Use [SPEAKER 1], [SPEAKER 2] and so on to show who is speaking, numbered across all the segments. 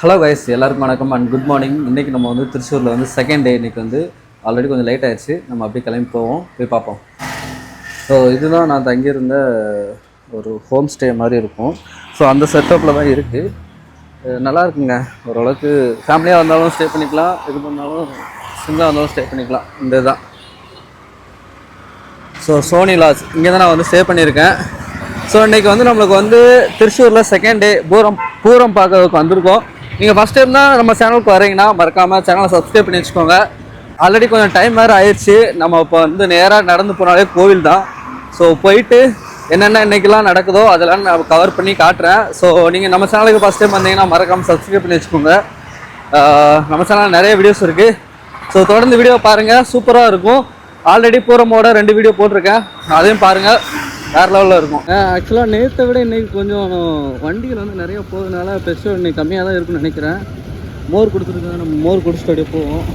[SPEAKER 1] Hello guys, எல்லாருக்கும் வணக்கம் and good morning. இன்றைக்கி நம்ம வந்து திருச்சூரில் வந்து செகண்ட் டே. இன்றைக்கி வந்து ஆல்ரெடி கொஞ்சம் லேட் ஆகிடுச்சு. நம்ம அப்படியே கிளம்பி போய் பார்ப்போம். ஸோ இதுதான் நான் தங்கியிருந்த ஒரு ஹோம் ஸ்டே மாதிரி இருக்கும். ஸோ அந்த செட்டப்பில் தான் இருக்குது. நல்லா இருக்குங்க. ஓரளவுக்கு ஃபேமிலியாக வந்தாலும் ஸ்டே பண்ணிக்கலாம், இது பண்ணாலும் சிங்கிளாக வந்தாலும் ஸ்டே பண்ணிக்கலாம். இந்த இதுதான். ஸோ சோனி லாட்ஜ் இங்கே தான் நான் வந்து ஸ்டே பண்ணியிருக்கேன். ஸோ இன்றைக்கி வந்து நம்மளுக்கு வந்து திருச்சூரில் செகண்ட் டே பூரம் பார்க்கறதுக்கு வந்திருக்கோம். நீங்கள் ஃபஸ்ட் டைம் தான் நம்ம சேனலுக்கு வரீங்கன்னா மறக்காமல் சேனலை சப்ஸ்கிரைப் பண்ணி வச்சுக்கோங்க. ஆல்ரெடி கொஞ்சம் டைம் வேறு ஆயிடுச்சு. நம்ம இப்போ வந்து நேராக நடந்து போனாலே கோவில் தான். ஸோ போயிட்டு என்னென்ன இன்றைக்கெலாம் நடக்குதோ அதெல்லாம் நான் கவர் பண்ணி காட்டுறேன். ஸோ நீங்கள் நம்ம சேனலுக்கு ஃபஸ்ட் டைம் வந்தீங்கன்னா மறக்காமல் சப்ஸ்கிரைப் பண்ணி வச்சுக்கோங்க. நம்ம சேனலில் நிறைய வீடியோஸ் இருக்குது. ஸோ தொடர்ந்து வீடியோ பாருங்கள், சூப்பராக இருக்கும். ஆல்ரெடி பூரமோட 2 வீடியோ போட்டிருக்கேன், அதையும் பாருங்கள். வேறு லெவலில் இருக்கும். ஆக்சுவலாக நேற்றை விட இன்றைக்கி கொஞ்சம் வண்டிகள் வந்து நிறையா போகிறதுனால பெட்ரோல் இன்றைக்கி கம்மியாக தான் இருக்குன்னு நினைக்கிறேன். மோர் கொடுத்துருக்காங்க, நம்ம மோர் குடிச்சிட்டு அப்படியே போவோம்.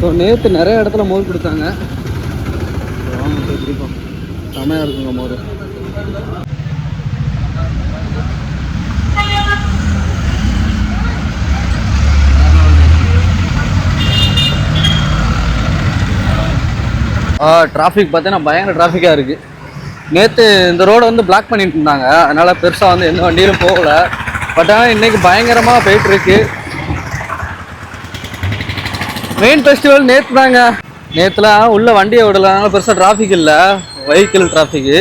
[SPEAKER 1] ஸோ நேற்று நிறைய இடத்துல மோர் கொடுத்தாங்க. வாங்க போய் குடிப்போம். செமையாக இருக்குங்க மோர். டிராஃபிக் பார்த்தீங்கன்னா பயங்கர டிராஃபிக்காக இருக்குது. நேற்று இந்த ரோடை வந்து பிளாக் பண்ணிட்டு இருந்தாங்க, அதனால் பெருசாக வந்து எந்த வண்டியிலும் போகலை. பட் ஆனால் இன்றைக்கி பயங்கரமாக போயிட்டுருக்கு. மெயின் ஃபெஸ்டிவல் நேற்று தாங்க. நேற்றுலாம் உள்ள வண்டியை விடலனால பெருசாக டிராஃபிக் இல்லை, வெஹிக்கிள் டிராஃபிக்கு.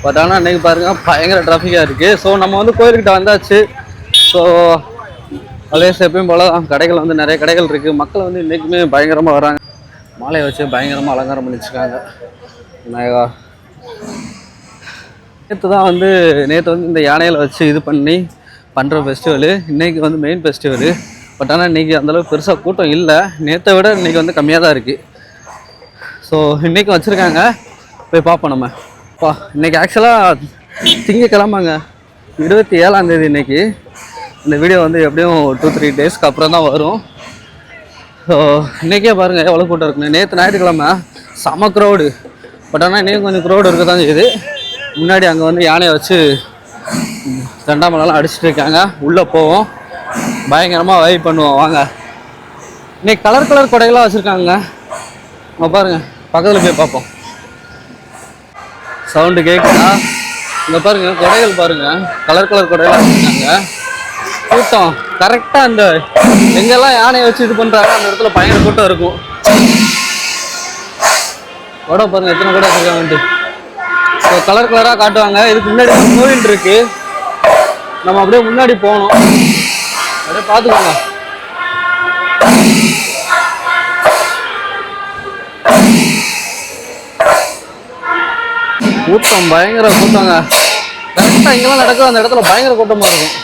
[SPEAKER 1] பட் ஆனால் இன்றைக்கி பாருங்கள் பயங்கர டிராஃபிக்காக இருக்குது. ஸோ நம்ம வந்து கோயில்கிட்ட வந்தாச்சு. ஸோ அதே எப்பயும் போல் கடைகள் வந்து நிறைய கடைகள் இருக்குது. மக்கள் வந்து இன்றைக்குமே பயங்கரமாக வராங்க. மாலையை வச்சு பயங்கரமாக அலங்காரம் பண்ணி வச்சுருக்காங்க. விநாயகா நேற்று வந்து இந்த யானையில் வச்சு இது பண்ணி பண்ணுற ஃபெஸ்டிவலு. இன்றைக்கி வந்து மெயின் ஃபெஸ்டிவலு. பட் ஆனால் இன்றைக்கி அந்தளவுக்கு பெருசாக கூட்டம் இல்லை. நேற்றை விட இன்றைக்கி வந்து கம்மியாக தான் இருக்குது. ஸோ இன்றைக்கி வச்சுருக்காங்க, போய் பார்ப்போம் நம்ம. இன்றைக்கி ஆக்சுவலாக திங்கக்கிழமைங்க, 27ஆம் தேதி. இன்றைக்கி இந்த வீடியோ வந்து எப்படியும் 2-3 டேஸ்க்கு அப்புறம் தான் வரும். ஸோ இன்றைக்கே பாருங்கள் எவ்வளோ கூட்டம் இருக்குன்னு. நேற்று ஞாயிற்றுக்கிழமை செம க்ரௌடு. பட் ஆனால் இன்றைக்கி கொஞ்சம் க்ரௌடு இருக்க தான் செய்யுது. முன்னாடி அங்கே வந்து யானையை வச்சு தண்டாமலாம் அடிச்சுட்டு இருக்காங்க. உள்ளே போவோம், பயங்கரமாக வைப் பண்ணுவோம். வாங்க. இன்றைக்கி கலர் கொடைகளாக வச்சுருக்காங்க. நம்ம பாருங்கள், பக்கத்தில் போய் பார்ப்போம். சவுண்டு கேட்குதா? இங்கே பாருங்கள், கொடைகள் பாருங்கள், கலர் கொடைகளாக வச்சுருக்காங்க. கூட்டம் கரெக்டாக அந்த எங்கெல்லாம் யானையை வச்சு இது பண்ணுறாங்க அந்த இடத்துல பயங்கர கூட்டம் இருக்கும். கொடை பாருங்கள் எத்தனை கொடை வச்சுருக்காங்கன்ட்டு. ஸோ கலராக காட்டுவாங்க. இதுக்கு முன்னாடி ஒரு கோவில் இருக்குது, நம்ம அப்படியே முன்னாடி போகணும். அப்படியே பார்த்துக்கோங்க. கூட்டம் பயங்கர கூட்டங்க. கரெக்டாக இங்கெல்லாம் நடக்குது அந்த இடத்துல பயங்கர கூட்டமாக இருக்கும்.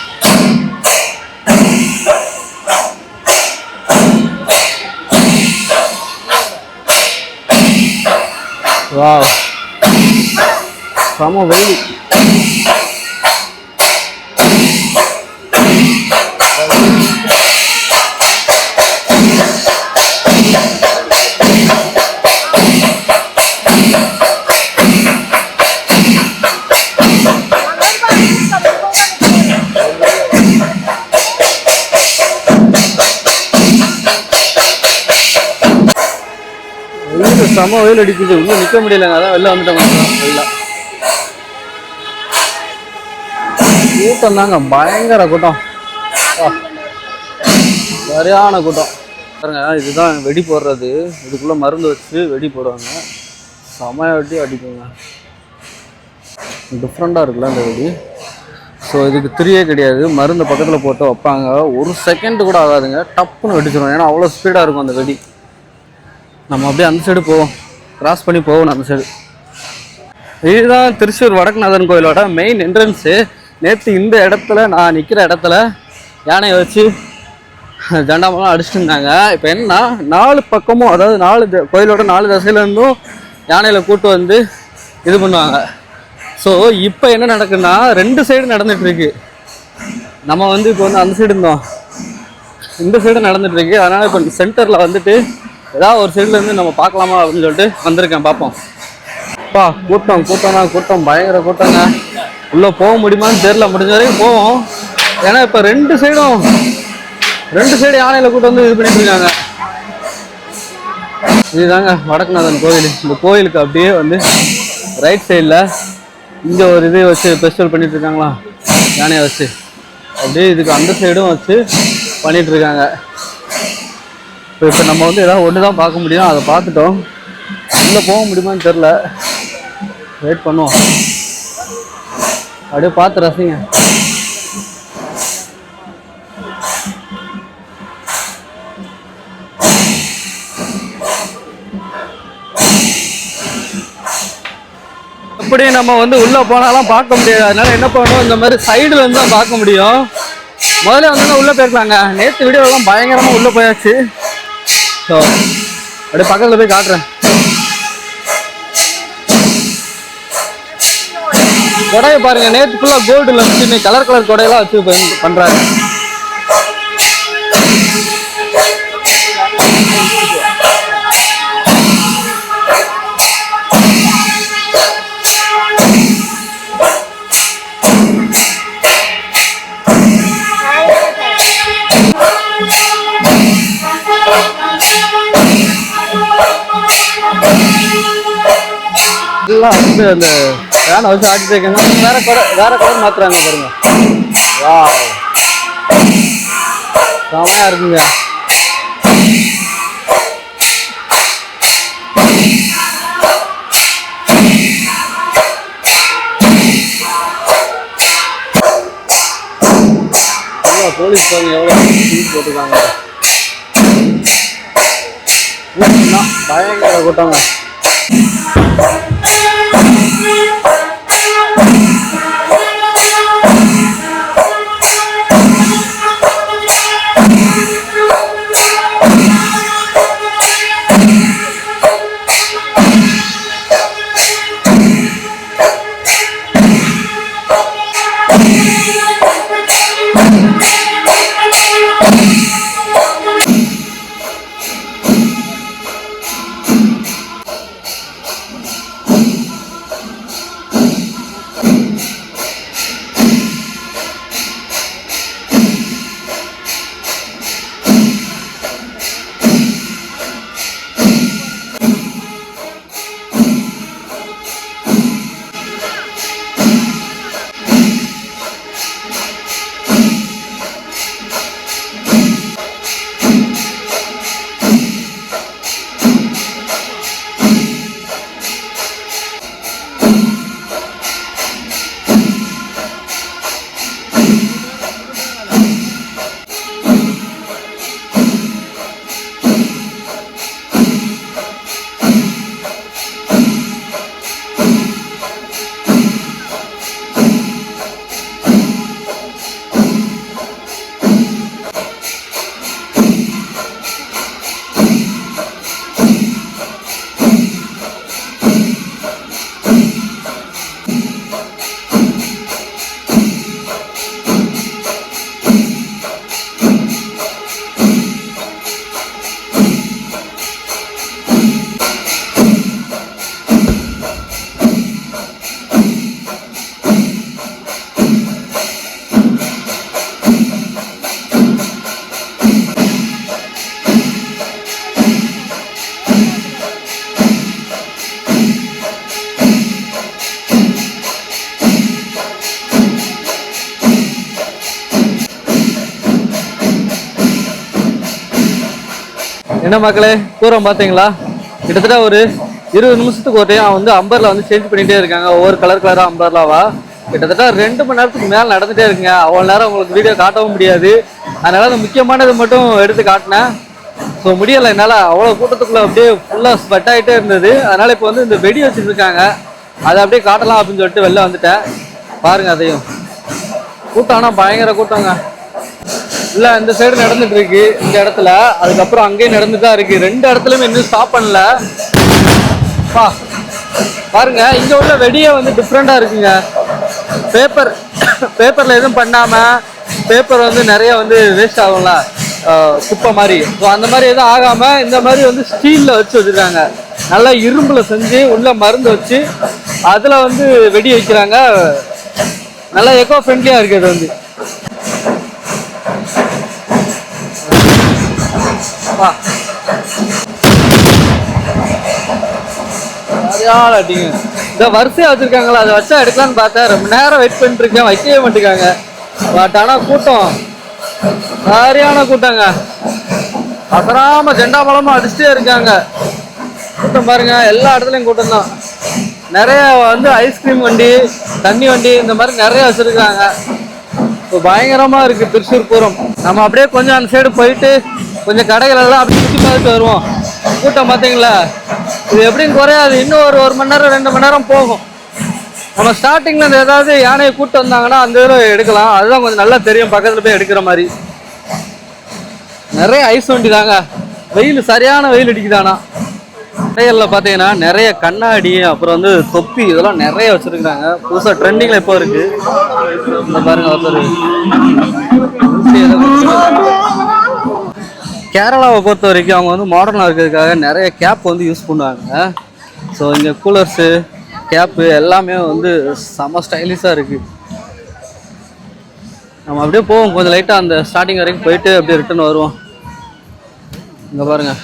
[SPEAKER 1] வாவ், செம வெயில். செம வெயில் அடிக்குது, இன்னும் நிற்க முடியலங்க. அதான் வெளில வந்துட்டோம். வெளில கூட்டம் தாங்க, பயங்கர கூட்டம், சரியான கூட்டம் பாருங்க. இதுதான் வெடி போடுறது. இதுக்குள்ளே மருந்து வச்சு வெடி போடுவாங்க. செமையா வெட்டி அடிக்குங்க. டிஃப்ரெண்ட்டாக இருக்குல்ல இந்த வெடி. ஸோ இதுக்கு திரியே கிடையாது, மருந்து பக்கத்தில் போட்டு வைப்பாங்க. 1 செகண்ட் கூட ஆகாதுங்க, டப்புன்னு வெடிச்சிடும். ஏன்னா அவ்வளோ ஸ்பீடாக இருக்கும் அந்த வெடி. நம்ம அப்படியே அந்த சைடு போவோம், கிராஸ் பண்ணி போகணும் அந்த சைடு. இதுதான் திருச்சூர் வடக்குநாதன் கோயிலோட மெயின் என்ட்ரன்ஸு. நேற்று இந்த இடத்துல நான் நிற்கிற இடத்துல யானையை வச்சு தண்டாமெல்லாம் அடிச்சுட்டு இருந்தாங்க. இப்போ என்னன்னா 4 பக்கமும், அதாவது கோயிலோட 4 திசையிலேருந்தும் யானையில் கூட்டு வந்து இது பண்ணுவாங்க. ஸோ இப்போ என்ன நடக்குன்னா 2 சைடு நடந்துகிட்ருக்கு. நம்ம வந்து இப்போ வந்து அந்த சைடு இருந்தோம், இந்த சைடு நடந்துகிட்ருக்கு. அதனால் இப்போ சென்டரில் வந்துட்டு ஏதாவது ஒரு சைட்லேருந்து நம்ம பார்க்கலாமா அப்படின்னு சொல்லிட்டு வந்திருக்கேன். பார்ப்போம். கூட்டம் பயங்கர கூட்டங்க. உள்ளே போக முடியுமான்னு தெரியல, முடிஞ்ச வரைக்கும் போவோம். ஏன்னா இப்போ 2 சைடும் 2 சைடு யானையில கூட்டு வந்து இது பண்ணிட்டு இருக்காங்க. இதுதாங்க வடக்குநாதன் கோயில். இந்த கோயிலுக்கு அப்படியே வந்து ரைட் சைடில் இங்கே ஒரு இது வச்சு ஃபெஸ்டிவல் பண்ணிட்டு இருக்காங்களா, யானையை வச்சு. அப்படியே இதுக்கு அந்த சைடும் வச்சு பண்ணிட்டு இருக்காங்க. இப்போ நம்ம வந்து ஏதாவது ஒன்று தான் பார்க்க முடியும். அதை பார்த்துட்டோம். உள்ளே போக முடியுமான்னு தெரில. வெயிட் பண்ணுவோம். அப்படியே பார்த்து ரசிங்க. இப்படி நம்ம வந்து உள்ளே போனாலும் பார்க்க முடியாது. அதனால என்ன பண்ணணும், இந்த மாதிரி சைடுல இருந்து தான் பார்க்க முடியும். முதல்ல வந்து உள்ளே போயிருக்கலாங்க. நேற்று வீடியோலாம் பயங்கரமாக உள்ளே போயாச்சு. ஸோ அப்படியே பக்கத்தில் போய் காட்டுறேன். கொடையை பாருங்க, நேற்று ஃபுல்லாக கோல்டுல வச்சு கலர் கலர் கொடையெல்லாம் வச்சு பண்றாங்க. வந்து அந்த வேனை வச்சு ஆட்டிட்டு இருக்காங்க. வேற கலர் மாத்துறாங்க பாருங்க. வாவ், செமையா இருக்குங்க. போலீஸ் பாருங்க எவ்வளவு போட்டுருக்காங்க. பயங்கர கூட்டங்க. என்ன மக்களே, பூரம் பார்த்தீங்களா? கிட்டத்தட்ட ஒரு 20 நிமிஷத்துக்கு ஒரு டைம் வந்து அம்பர்லா வந்து சேஞ்ச் பண்ணிகிட்டே இருக்காங்க. ஒவ்வொரு கலராக அம்பர்லாவா கிட்டத்தட்ட 2 மணி நேரத்துக்கு மேலே நடந்துகிட்டே இருக்குங்க. அவ்வளோ நேரம் உங்களுக்கு வீடியோ காட்டவும் முடியாது. அதனால் அந்த முக்கியமானது மட்டும் எடுத்து காட்டினேன். ஸோ முடியலை என்னால். அவ்வளோ கூட்டத்துக்குள்ளே அப்படியே ஃபுல்லாக ஸ்வெட் ஆகிட்டே இருந்தது. அதனால் இப்போ வந்து இந்த வெடி வச்சுட்டு இருக்காங்க. அதை அப்படியே காட்டலாம் அப்படின்னு சொல்லிட்டு வெளில வந்துட்டேன். பாருங்கள், அதையும் கூட்டம் ஆனால் பயங்கர கூட்டங்க. இல்லை, இந்த சைடு நடந்துட்டு இருக்கு இந்த இடத்துல. அதுக்கப்புறம் அங்கேயும் நடந்துட்டு தான் இருக்கு. 2 இடத்துலையுமே இன்னும் ஸ்டாப் பண்ணல. பாருங்க, இங்க உள்ள வெடியே வந்து டிஃப்ரெண்டா இருக்குங்க. பேப்பர்ல எதுவும் பண்ணாம, பேப்பர் வந்து நிறைய வந்து வேஸ்ட் ஆகும்ல, குப்பை மாதிரி. ஸோ அந்த மாதிரி எதுவும் ஆகாம இந்த மாதிரி வந்து ஸ்டீல்ல வச்சு வச்சிருக்காங்க. நல்லா இரும்புல செஞ்சு உள்ள மருந்து வச்சு அதுல வந்து வெடி வைக்கிறாங்க. நல்லா எக்கோ ஃப்ரெண்ட்லியா இருக்கு. அது வந்து வா சரியான அடிங்க. இந்த வரிசையா வச்சிருக்காங்களா, அதை வச்சா எடுக்கலான்னு பார்த்தேன். ரொம்ப நேரம் வெயிட் பண்ணிட்டு இருக்கேன், வைக்கவே மாட்டேங்காங்க. பட் ஆனால் கூட்டம் சரியான கூட்டங்க. அசராம ஜெண்டா பழமும் அடிச்சுட்டே இருக்காங்க. கூட்டம் பாருங்க, எல்லா இடத்துலையும் கூட்டம் தான். நிறைய வந்து ஐஸ்கிரீம் வண்டி, தண்ணி வண்டி, இந்த மாதிரி நிறைய வச்சிருக்காங்க. இப்போ பயங்கரமா இருக்கு திருச்சூர் பூரம். நம்ம அப்படியே கொஞ்சம் அந்த சைடு போயிட்டு கொஞ்சம் கடைகள் எல்லாம் அப்படியே சுற்றி பார்த்துட்டு வருவோம். கூட்டம் பார்த்தீங்களா, இது எப்படின்னு குறையாது. இன்னும் ஒரு மணி நேரம் 2 மணி நேரம் போகும். நம்ம ஸ்டார்டிங்ல இந்த ஏதாவது யானையை கூட்டு வந்தாங்கன்னா அந்த இதில் எடுக்கலாம். அதுதான் கொஞ்சம் நல்லா தெரியும், பக்கத்துல போய் எடுக்கிற மாதிரி. நிறைய ஐஸ் வண்டி தாங்க. வெயில் சரியான வெயில் அடிக்குதானா. கடைகளில் பார்த்தீங்கன்னா நிறைய கண்ணாடி, அப்புறம் வந்து தொப்பி, இதெல்லாம் நிறைய வச்சிருக்காங்க. புதுசாக ட்ரெண்டிங்ல இப்போ இருக்கு. இந்த பாருங்க, ஒருத்தர் கேரளாவை பொறுத்த வரைக்கும் அவங்க வந்து மாடர்னாக இருக்கிறதுக்காக நிறைய கேப் வந்து யூஸ் பண்ணுவாங்க. ஸோ இங்கே கூலர்ஸு, கேப்பு எல்லாமே வந்து செம்ம ஸ்டைலிஷாக இருக்குது. நம்ம அப்படியே போவோம், கொஞ்சம் லைட்டாக அந்த ஸ்டார்டிங் வரைக்கும் போயிட்டு அப்படியே ரிட்டர்ன் வருவோம். இங்கே பாருங்கள்,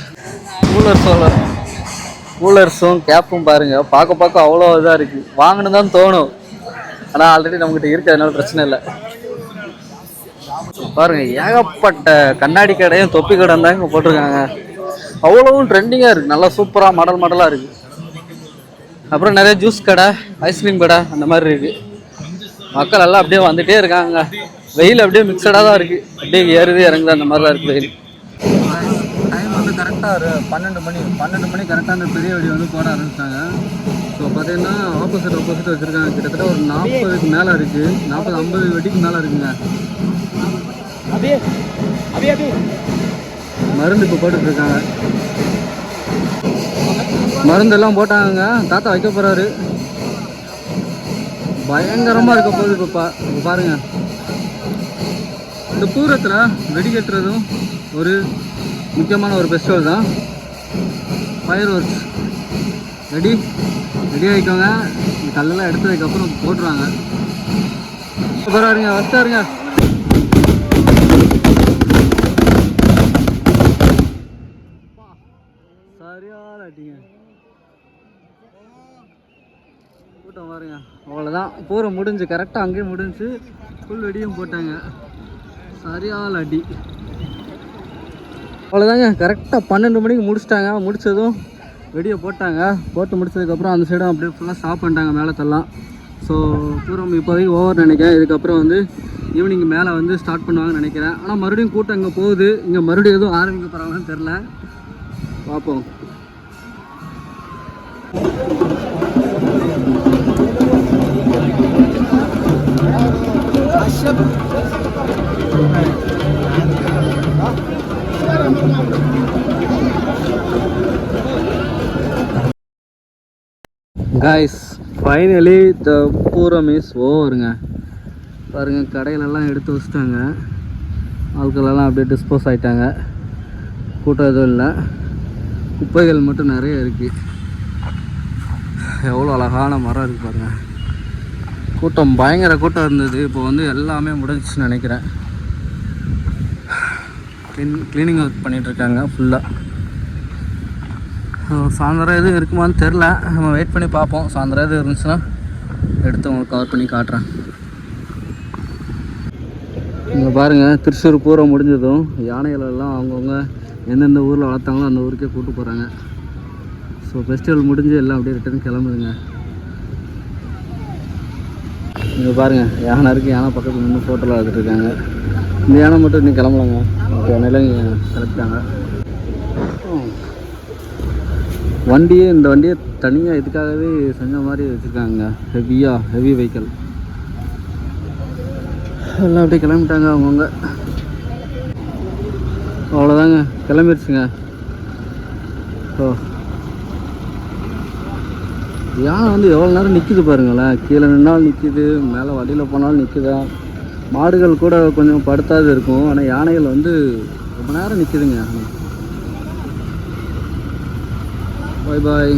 [SPEAKER 1] கூலர்ஸும் கேப்பும் பாருங்கள், பார்க்க அவ்வளோ இதாக இருக்குது. வாங்கணும் தான் தோணும், ஆனால் ஆல்ரெடி நம்மகிட்ட இருக்குது, அதனால பிரச்சனை இல்லை. பாருங்க, ஏகப்பட்ட கண்ணாடி கடையும் தொப்பி கடை தான் இங்கே போட்டிருக்காங்க. அவ்வளவும் ட்ரெண்டிங்காக இருக்குது, நல்லா சூப்பராக மாடலாக இருக்குது. அப்புறம் நிறைய ஜூஸ் கடை, ஐஸ்கிரீம் கடை அந்த மாதிரி இருக்குது. மக்கள் எல்லாம் அப்படியே வந்துகிட்டே இருக்காங்க. வெயில் அப்படியே மிக்சடாக தான் இருக்குது, அப்படியே ஏறுது இறங்குது, அந்த மாதிரி தான் இருக்குது வெயில். டைம் வந்து கரெக்டாக 12 மணி கரெக்டாக அந்த பெரிய வெடி வந்து போட ஆரம்பிச்சிட்டாங்க. ஸோ பார்த்தீங்கன்னா ஆப்போசிட் வச்சுருக்காங்க. கிட்டத்தட்ட ஒரு 40க்கு மேலே இருக்குது, 40-50 வெடிக்கு மேலே இருக்குங்க. மருந்து இப்போ போட்டுட்ருக்காங்க. மருந்தெல்லாம் போட்டாங்க, தாத்தா வைக்க போகிறாரு. பயங்கரமாக இருக்க போகுது. இப்போ பாருங்கள், இந்த பூரத்தில் வெடிக்கட்டுறதும் ஒரு முக்கியமான ஒரு ஃபெஸ்டிவல் தான். ஃபயர் ஒர்க்ஸ் ரெடி ஆகிக்கோங்க. இந்த கல்லெல்லாம் எடுத்ததுக்கப்புறம் போட்டுருவாங்க. பாருங்க, வச்சாருங்க. சரியான அடிங்க, கூட்டம் பாருங்க. அவ்வளோதான், பூரம் முடிஞ்சு, கரெக்டாக அங்கேயும் முடிஞ்சு. ஃபுல் வெடியும் போட்டாங்க. சரியான அடி. அவ்வளோதாங்க, கரெக்டாக 12 மணிக்கு முடிச்சிட்டாங்க. முடித்ததும் வெடியை போட்டு முடிச்சதுக்கப்புறம் அந்த சைடும் அப்படியே ஃபுல்லாக ஸ்டாப் பண்ணிட்டாங்க மேலத்தெல்லாம். ஸோ பூரம் இப்போதைக்கு ஓவர் நினைக்கிறேன். இதுக்கப்புறம் வந்து ஈவினிங் மேலே வந்து ஸ்டார்ட் பண்ணுவாங்கன்னு நினைக்கிறேன். ஆனால் மறுபடியும் கூட்டம் இங்கே போகுது. இங்கே மறுபடியும் எதுவும் ஆரம்பிக்க போகிறாங்கன்னு தெரில, பார்ப்போம். Guys, finally the Pooram is ஓவருங்க. பாருங்கள், கடையிலெல்லாம் எடுத்து வச்சுட்டாங்க. ஆட்களெல்லாம் அப்படியே டிஸ்போஸ் ஆகிட்டாங்க. கூட்டம் எதுவும் இல்லை, குப்பைகள் மட்டும் நிறைய இருக்குது. எவ்வளோ அழகான மரம் இருக்குது பாருங்கள். கூட்டம் பயங்கர கூட்டம் இருந்தது. இப்போ வந்து எல்லாமே முடிஞ்சிச்சுன்னு நினைக்கிறேன். க்ளீனிங் ஒர்க் பண்ணிகிட்ருக்காங்க ஃபுல்லாக. சாயந்தரம் எதுவும் இருக்குமான்னு தெரில, நம்ம வெயிட் பண்ணி பார்ப்போம். சாயந்தரம் எதுவும் இருந்துச்சுன்னா எடுத்து உங்களுக்கு கவர் பண்ணி காட்டுறேன். இங்கே பாருங்கள், திருச்சூர் பூரம் முடிஞ்சதும் யானைகளெல்லாம் அவங்கவுங்க எந்தெந்த ஊரில் வளர்த்தாங்களோ அந்த ஊருக்கே கூப்பிட்டு போகிறாங்க. ஸோ ஃபெஸ்டிவல் முடிஞ்சு எல்லாம் அப்படியே ரிட்டர்ன் கிளம்புதுங்க. இங்கே பாருங்கள், யானை இருக்குது. யானை பக்கத்தில் நின்று ஃபோட்டோலாம் எடுத்துருக்காங்க. இந்த யானை மட்டும் இன்னும் கிளம்பலாங்க, நிலங்க கிளப்பிட்டாங்க. இந்த வண்டியை தனியாக இதுக்காகவே செஞ்ச மாதிரி வச்சுருக்காங்க. ஹெவி வெஹிக்கிள் எல்லாம் அப்படியே கிளம்பிட்டாங்க அவங்கவுங்க. அவ்வளோதாங்க, கிளம்பிடுச்சுங்க. ஓ, யானை வந்து எவ்வளோ நேரம் நிற்கிது பாருங்களேன். கீழே நின்னாலும் நிற்கிது, மேலே வண்டியில் போனாலும் நிற்குதா. மாடுகள் கூட கொஞ்சம் படுத்தாது இருக்கும், ஆனால் யானைகள் வந்து ரொம்ப நேரம் நிற்கிதுங்க. பாய் பாய்.